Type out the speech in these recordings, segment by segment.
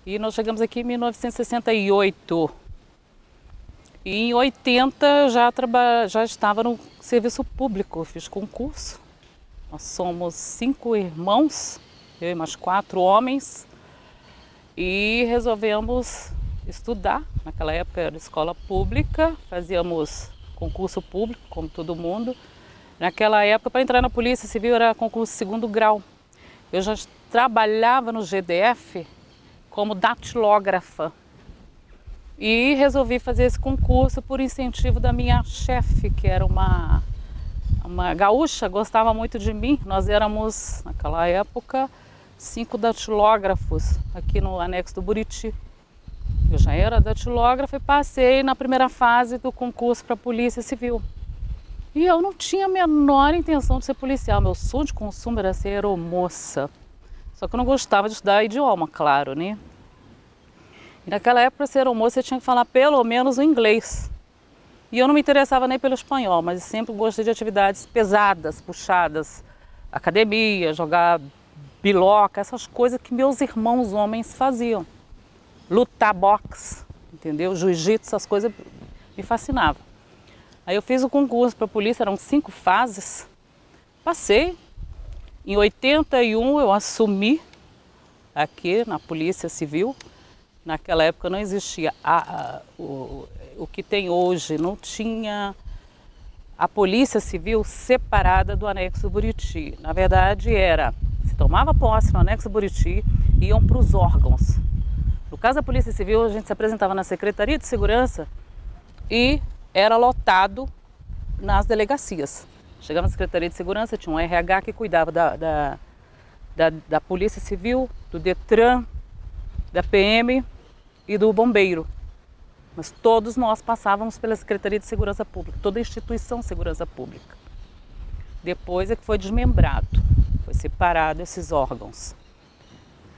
E nós chegamos aqui em 1968. E em 80 eu já estava no serviço público, fiz concurso. Nós somos 5 irmãos, eu e mais 4 homens. E resolvemos estudar. Naquela época era escola pública, fazíamos concurso público, como todo mundo. Naquela época, para entrar na Polícia Civil, era concurso 2º grau. Eu já trabalhava no GDF como datilógrafa. E resolvi fazer esse concurso por incentivo da minha chefe, que era uma gaúcha, gostava muito de mim. Nós éramos, naquela época, 5 datilógrafos aqui no anexo do Buriti. Eu já era datilógrafa e passei na primeira fase do concurso para a Polícia Civil. E eu não tinha a menor intenção de ser policial. Meu sonho de consumo era ser aeromoça. Só que eu não gostava de estudar idioma, claro, né? E naquela época, para ser aeromoça, você tinha que falar pelo menos o inglês. E eu não me interessava nem pelo espanhol, mas sempre gostei de atividades pesadas, puxadas. Academia, jogar biloca, essas coisas que meus irmãos homens faziam. Lutar boxe, entendeu? Jiu-jitsu, essas coisas me fascinavam. Aí eu fiz o concurso para a polícia, eram 5 fases. Passei. Em 81 eu assumi aqui na Polícia Civil. Naquela época não existia o que tem hoje, não tinha a Polícia Civil separada do anexo do Buriti. Na verdade se tomava posse no anexo do Buriti, iam para os órgãos. No caso da Polícia Civil, a gente se apresentava na Secretaria de Segurança e era lotado nas delegacias. Chegava na Secretaria de Segurança, tinha um RH que cuidava da Polícia Civil, do Detran, da PM e do Bombeiro. Mas todos nós passávamos pela Secretaria de Segurança Pública, toda a instituição de segurança pública. Depois é que foi desmembrado, foi separado esses órgãos.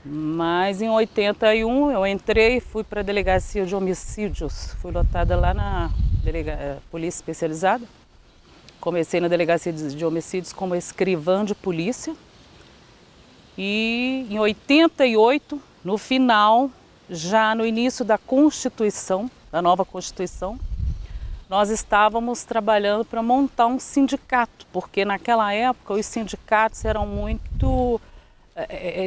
Mas em 81 eu entrei, fui para a Delegacia de Homicídios, fui lotada lá na Polícia Especializada. Comecei na Delegacia de Homicídios como escrivã de polícia. E em 88, no final, já no início da Constituição, da nova Constituição, nós estávamos trabalhando para montar um sindicato, porque naquela época os sindicatos eram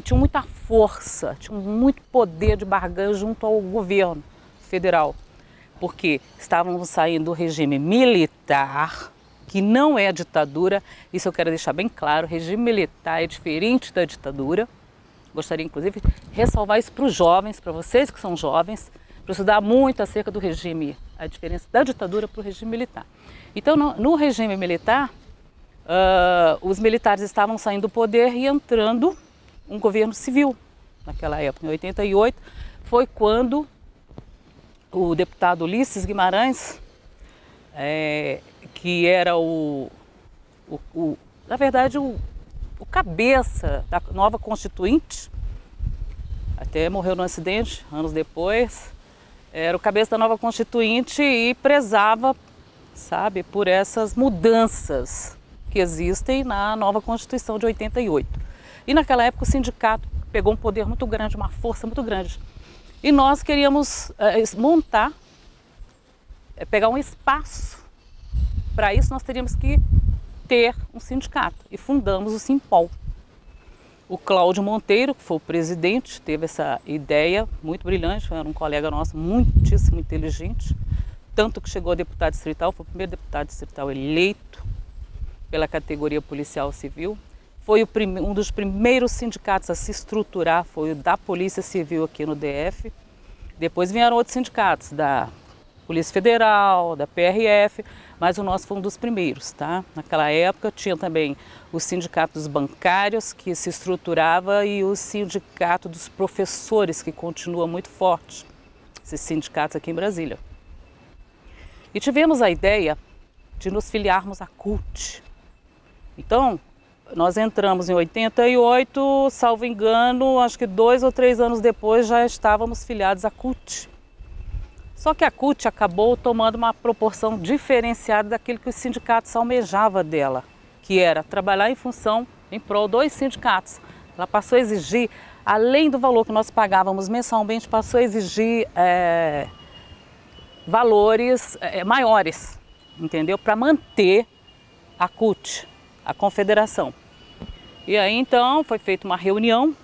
tinham muita força, tinham muito poder de barganha junto ao governo federal, porque estávamos saindo do regime militar, que não é ditadura. Isso eu quero deixar bem claro, o regime militar é diferente da ditadura. Gostaria, inclusive, de ressalvar isso para os jovens, para vocês que são jovens, para estudar muito acerca do regime, a diferença da ditadura para o regime militar. Então, no regime militar, os militares estavam saindo do poder e entrando um governo civil. Naquela época, em 88, foi quando o deputado Ulisses Guimarães, que era na verdade, o cabeça da nova Constituinte, até morreu no acidente, anos depois, era o cabeça da nova Constituinte e prezava, sabe, por essas mudanças que existem na nova Constituição de 88. E naquela época o sindicato pegou um poder muito grande, uma força muito grande. E nós queríamos pegar um espaço. Para isso nós teríamos que ter um sindicato e fundamos o Simpol. O Cláudio Monteiro, que foi o presidente, teve essa ideia muito brilhante, era um colega nosso muitíssimo inteligente, tanto que chegou a deputado distrital, foi o primeiro deputado distrital eleito pela categoria policial civil. Foi um dos primeiros sindicatos a se estruturar, foi o da Polícia Civil aqui no DF. Depois vieram outros sindicatos, da Polícia Federal, da PRF, mas o nosso foi um dos primeiros, tá? Naquela época tinha também o sindicato dos bancários, que se estruturava, e o sindicato dos professores, que continua muito forte, esses sindicatos aqui em Brasília. E tivemos a ideia de nos filiarmos à CUT. Então, nós entramos em 88, salvo engano, acho que 2 ou 3 anos depois já estávamos filiados à CUT. Só que a CUT acabou tomando uma proporção diferenciada daquilo que os sindicatos almejavam dela, que era trabalhar em prol dos sindicatos. Ela passou a exigir além do valor que nós pagávamos mensalmente, passou a exigir valores maiores, entendeu? Para manter a CUT, a confederação. E aí então foi feita uma reunião.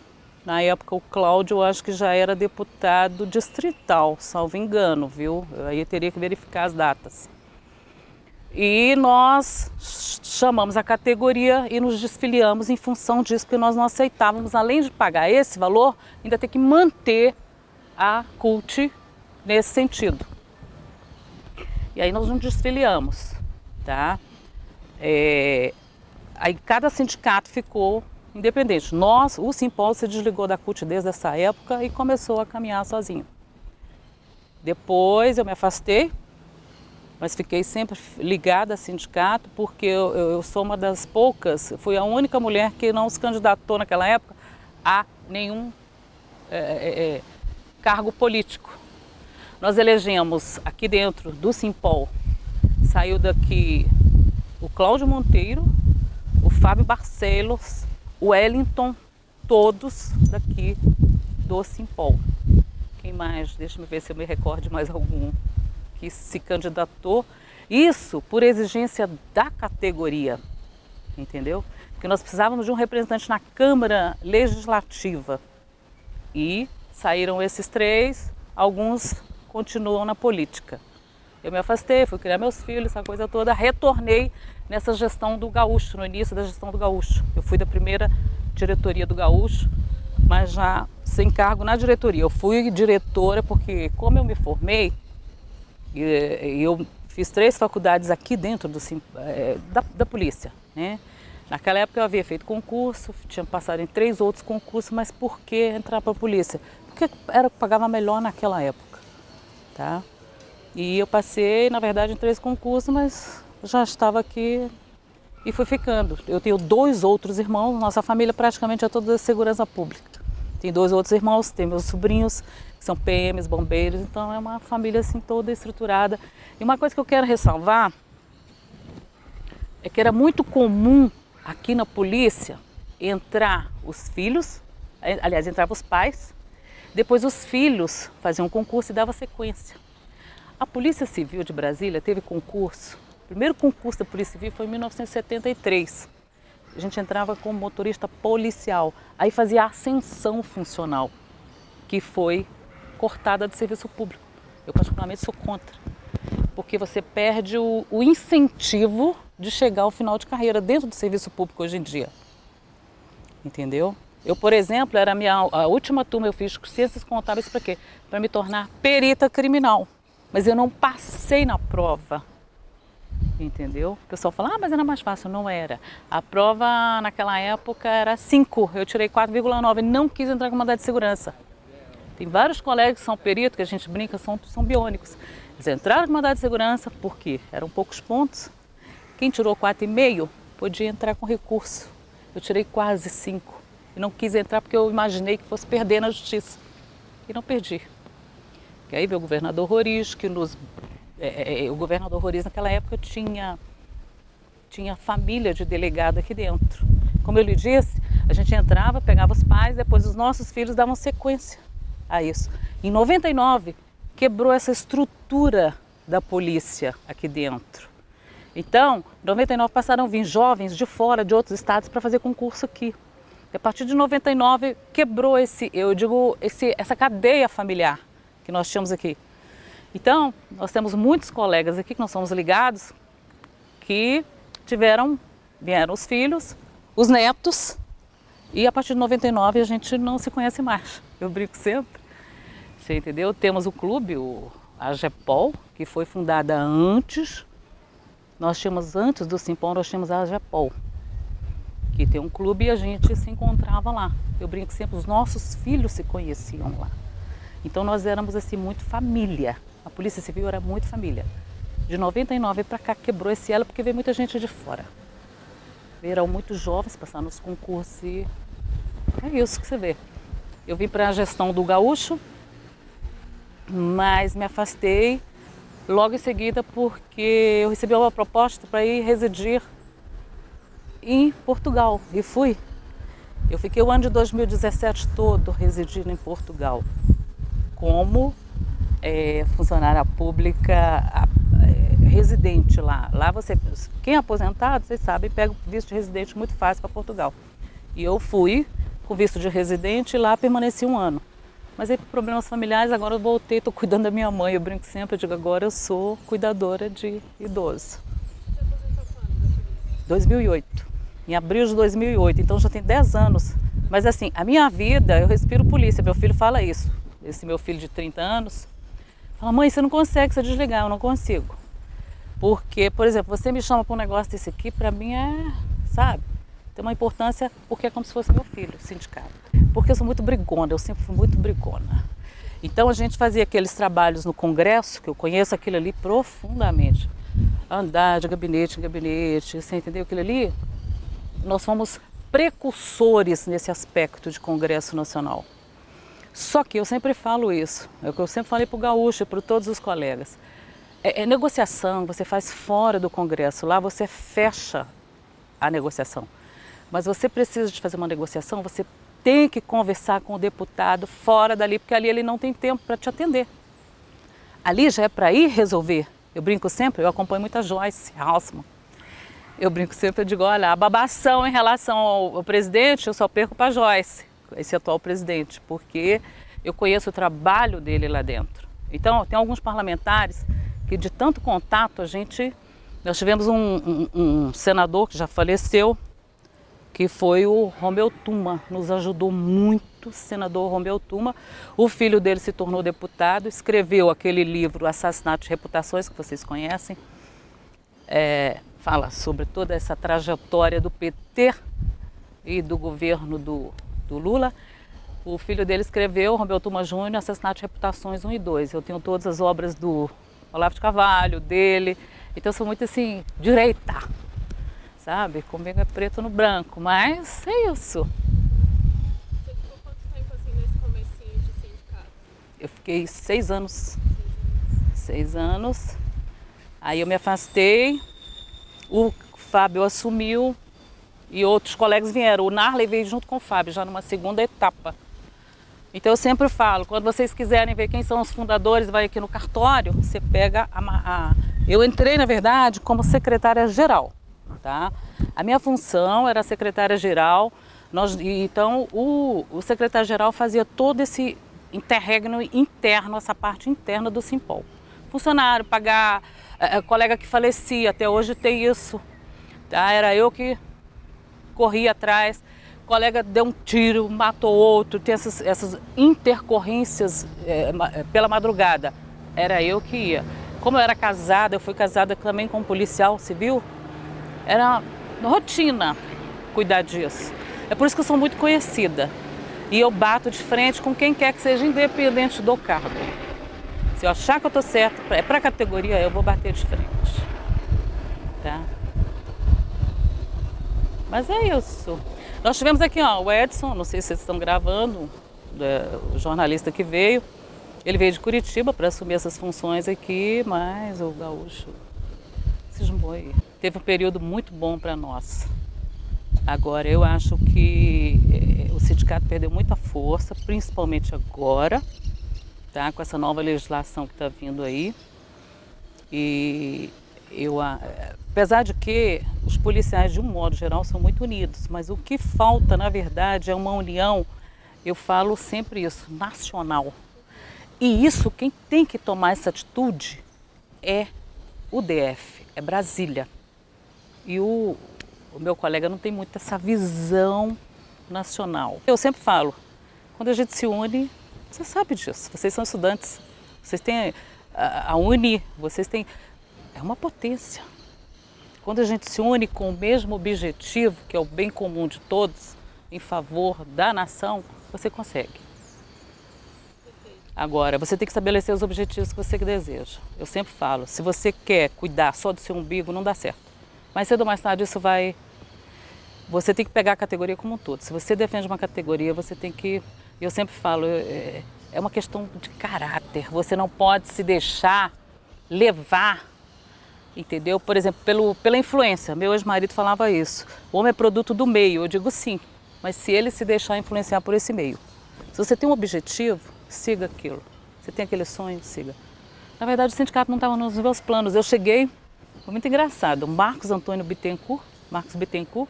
Na época o Cláudio, acho que já era deputado distrital, salvo engano, viu? Aí eu teria que verificar as datas. E nós chamamos a categoria e nos desfiliamos em função disso, porque nós não aceitávamos, além de pagar esse valor, ainda ter que manter a CUT nesse sentido. E aí nós nos desfiliamos, tá? Aí cada sindicato ficou independente. O Simpol se desligou da CUT desde essa época e começou a caminhar sozinho. Depois eu me afastei, mas fiquei sempre ligada a sindicato, porque eu sou uma das poucas, fui a única mulher que não se candidatou naquela época a nenhum cargo político. Nós elegemos aqui dentro do Simpol, saiu daqui o Cláudio Monteiro, o Fábio Barcelos, o Wellington, todos daqui do Simpol. Quem mais? Deixa eu ver se eu me recordo de mais algum que se candidatou. Isso por exigência da categoria, entendeu? Porque nós precisávamos de um representante na Câmara Legislativa. E saíram esses 3, alguns continuam na política. Eu me afastei, fui criar meus filhos, essa coisa toda, retornei nessa gestão do Gaúcho, no início da gestão do Gaúcho. Eu fui da primeira diretoria do Gaúcho, mas já sem cargo na diretoria. Eu fui diretora porque, como eu me formei, eu fiz 3 faculdades aqui dentro da polícia, né? Naquela época eu havia feito concurso, tinha passado em 3 outros concursos, mas por que entrar para a polícia? Porque era o que pagava melhor naquela época, tá? E eu passei, na verdade, em 3 concursos, mas já estava aqui e fui ficando. Eu tenho 2 outros irmãos, nossa família praticamente é toda da segurança pública. Tem 2 outros irmãos, tem meus sobrinhos, que são PMs, bombeiros, então é uma família assim toda estruturada. E uma coisa que eu quero ressalvar é que era muito comum aqui na polícia entrar os filhos, aliás, entravam os pais, depois os filhos faziam um concurso e dava sequência. A Polícia Civil de Brasília teve concurso, o primeiro concurso da Polícia Civil foi em 1973. A gente entrava como motorista policial, aí fazia a ascensão funcional, que foi cortada do serviço público. Eu particularmente sou contra, porque você perde o incentivo de chegar ao final de carreira dentro do serviço público hoje em dia. Entendeu? Eu, por exemplo, a última turma eu fiz ciências contábeis para quê? Para me tornar perita criminal. Mas eu não passei na prova, entendeu? O pessoal fala, mas era mais fácil. Não era. A prova naquela época era 5, eu tirei 4,9, não quis entrar com mandado de segurança. Tem vários colegas que são peritos, que a gente brinca, são biônicos. Eles entraram com mandado de segurança porque eram poucos pontos. Quem tirou 4,5 podia entrar com recurso. Eu tirei quase 5 e não quis entrar porque eu imaginei que fosse perder na justiça. E não perdi. E aí veio o governador Roriz, o governador Roriz naquela época tinha família de delegado aqui dentro. Como eu lhe disse, a gente entrava, pegava os pais, depois os nossos filhos davam sequência a isso. Em 99, quebrou essa estrutura da polícia aqui dentro. Então, em 99 passaram a vir jovens de fora, de outros estados, para fazer concurso aqui. E a partir de 99, quebrou essa cadeia familiar que nós tínhamos aqui. Então, nós temos muitos colegas aqui que nós somos ligados, que vieram os filhos, os netos, e a partir de 99 a gente não se conhece mais. Eu brinco sempre, você entendeu? Temos o clube, a AGEPOL, que foi fundada antes. Nós tínhamos, antes do Simpol, nós tínhamos a AGEPOL, que tem um clube e a gente se encontrava lá. Eu brinco sempre, os nossos filhos se conheciam lá. Então nós éramos assim muito família. A Polícia Civil era muito família. De 99 para cá quebrou esse elo porque veio muita gente de fora. Vieram muitos jovens passar nos concursos e é isso que você vê. Eu vim para a gestão do Gaúcho, mas me afastei logo em seguida porque eu recebi uma proposta para ir residir em Portugal e fui. Eu fiquei o ano de 2017 todo residindo em Portugal, como funcionária pública residente lá. Lá quem é aposentado, vocês sabem, pega o visto de residente muito fácil para Portugal. E eu fui com visto de residente e lá permaneci um ano. Mas aí por problemas familiares, agora eu voltei, estou cuidando da minha mãe. Eu brinco sempre, eu digo, agora eu sou cuidadora de idoso. Você aposentou quando? 2008, em abril de 2008, então já tem 10 anos. Mas assim, a minha vida, eu respiro polícia, meu filho fala isso. Esse meu filho de 30 anos, fala, mãe, você não consegue se desligar, eu não consigo. Porque, por exemplo, você me chama para um negócio desse aqui, para mim sabe, tem uma importância porque é como se fosse meu filho, sindicato. Porque eu sou muito brigona, eu sempre fui muito brigona. Então a gente fazia aqueles trabalhos no Congresso, que eu conheço aquilo ali profundamente. Andar de gabinete em gabinete, você entendeu aquilo ali? Nós fomos precursores nesse aspecto de Congresso Nacional. Só que eu sempre falo isso, é o que eu sempre falei para o Gaúcho e para todos os colegas. Negociação, você faz fora do Congresso, lá você fecha a negociação. Mas você precisa de fazer uma negociação, você tem que conversar com o deputado fora dali, porque ali ele não tem tempo para te atender. Ali já é para ir resolver. Eu brinco sempre, eu acompanho muita Joyce Halseman. Eu brinco sempre, eu digo, olha, a babação em relação ao presidente, eu só perco para Joyce, esse atual presidente, porque eu conheço o trabalho dele lá dentro. Então, tem alguns parlamentares que de tanto contato nós tivemos um senador que já faleceu, que foi o Romeu Tuma, nos ajudou muito, o senador Romeu Tuma. O filho dele se tornou deputado, escreveu aquele livro Assassinato de Reputações, que vocês conhecem, fala sobre toda essa trajetória do PT e do governo do Lula. O filho dele escreveu, Romeu Tuma Júnior, Assassinato de Reputações 1 e 2. Eu tenho todas as obras do Olavo de Carvalho, dele, então eu sou muito assim, direita, sabe? Comigo é preto no branco, mas é isso. Você ficou quanto tempo assim nesse comecinho de sindicato? Eu fiquei 6 anos. 6 anos. Aí eu me afastei, o Fábio assumiu e outros colegas vieram. O Narley veio junto com o Fábio, já numa segunda etapa. Então eu sempre falo, quando vocês quiserem ver quem são os fundadores, vai aqui no cartório, você pega Eu entrei, na verdade, como secretária-geral, tá? A minha função era secretária-geral, então o secretário-geral fazia todo esse interregno interno, essa parte interna do Simpol. Funcionário, pagar, colega que falecia, até hoje tem isso, tá? Era eu que corria atrás. Colega deu um tiro, matou outro, tem essas intercorrências pela madrugada. Era eu que ia. Como eu era casada, eu fui casada também com um policial civil, era rotina cuidar disso. É por isso que eu sou muito conhecida. E eu bato de frente com quem quer que seja, independente do cargo. Se eu achar que eu estou certa, é para a categoria, eu vou bater de frente. Tá? Mas é isso. Nós tivemos aqui o Edson, não sei se vocês estão gravando, o jornalista que veio. Ele veio de Curitiba para assumir essas funções aqui, mas o Gaúcho cismou aí. Teve um período muito bom para nós. Agora, eu acho que o sindicato perdeu muita força, principalmente agora, tá? Com essa nova legislação que está vindo aí. E apesar de que os policiais, de um modo geral, são muito unidos, mas o que falta, na verdade, é uma união, eu falo sempre isso, nacional. E isso, quem tem que tomar essa atitude é o DF, é Brasília. E o meu colega não tem muito essa visão nacional. Eu sempre falo, quando a gente se une, você sabe disso, vocês são estudantes, vocês têm a Uni, vocês têm... É uma potência. Quando a gente se une com o mesmo objetivo, que é o bem comum de todos, em favor da nação, você consegue. Agora, você tem que estabelecer os objetivos que você deseja. Eu sempre falo, se você quer cuidar só do seu umbigo, não dá certo. Mais cedo ou mais tarde isso vai... Você tem que pegar a categoria como um todo. Se você defende uma categoria, você tem que... Eu sempre falo, é uma questão de caráter. Você não pode se deixar levar, entendeu? Por exemplo, pela influência. Meu ex-marido falava isso. O homem é produto do meio. Eu digo sim. mas se ele se deixar influenciar por esse meio. Se você tem um objetivo, siga aquilo. Você tem aquele sonho, siga. Na verdade, o sindicato não estava nos meus planos. Eu cheguei, foi muito engraçado, o Marcos Bittencourt,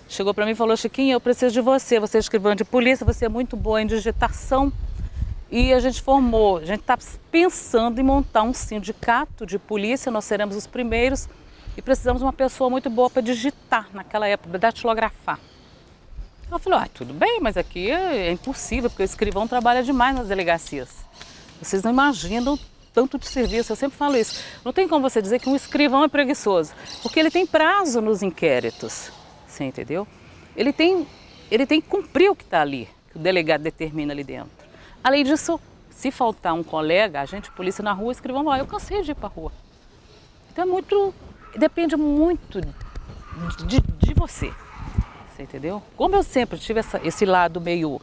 chegou para mim e falou: Chiquinha, eu preciso de você, você é escrivã de polícia, você é muito boa em digitação. E a gente está pensando em montar um sindicato de polícia, nós seremos os primeiros e precisamos de uma pessoa muito boa para digitar naquela época, para datilografar. Ela falou: tudo bem, mas aqui é impossível, porque o escrivão trabalha demais nas delegacias. Vocês não imaginam tanto de serviço, eu sempre falo isso. Não tem como você dizer que um escrivão é preguiçoso, porque ele tem prazo nos inquéritos, você entendeu? Ele tem que cumprir o que está ali, que o delegado determina ali dentro. Além disso, se faltar um colega, agente de polícia na rua, o escrivão vai: eu cansei de ir para a rua. Então depende muito de você, você entendeu? Como eu sempre tive esse lado meio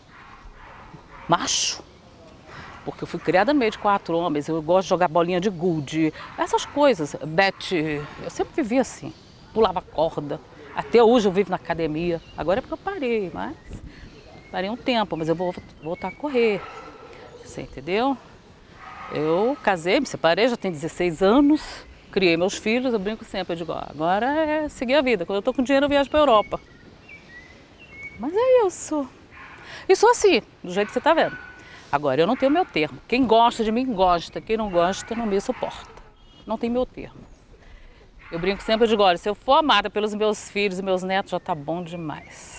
macho, porque eu fui criada no meio de 4 homens, eu gosto de jogar bolinha de gude, essas coisas, eu sempre vivi assim, pulava corda, até hoje eu vivo na academia, agora é porque eu parei, mas parei um tempo, mas eu vou voltar a correr, você entendeu? Eu casei, me separei, já tenho 16 anos, criei meus filhos, eu brinco sempre, eu digo: agora é seguir a vida, quando eu tô com dinheiro eu viajo para a Europa. Mas é isso. E sou assim, do jeito que você tá vendo. Agora, eu não tenho meu termo. Quem gosta de mim, gosta. Quem não gosta, não me suporta. Não tem meu termo. Eu brinco sempre, eu digo: olha, se eu for amada pelos meus filhos e meus netos, já tá bom demais.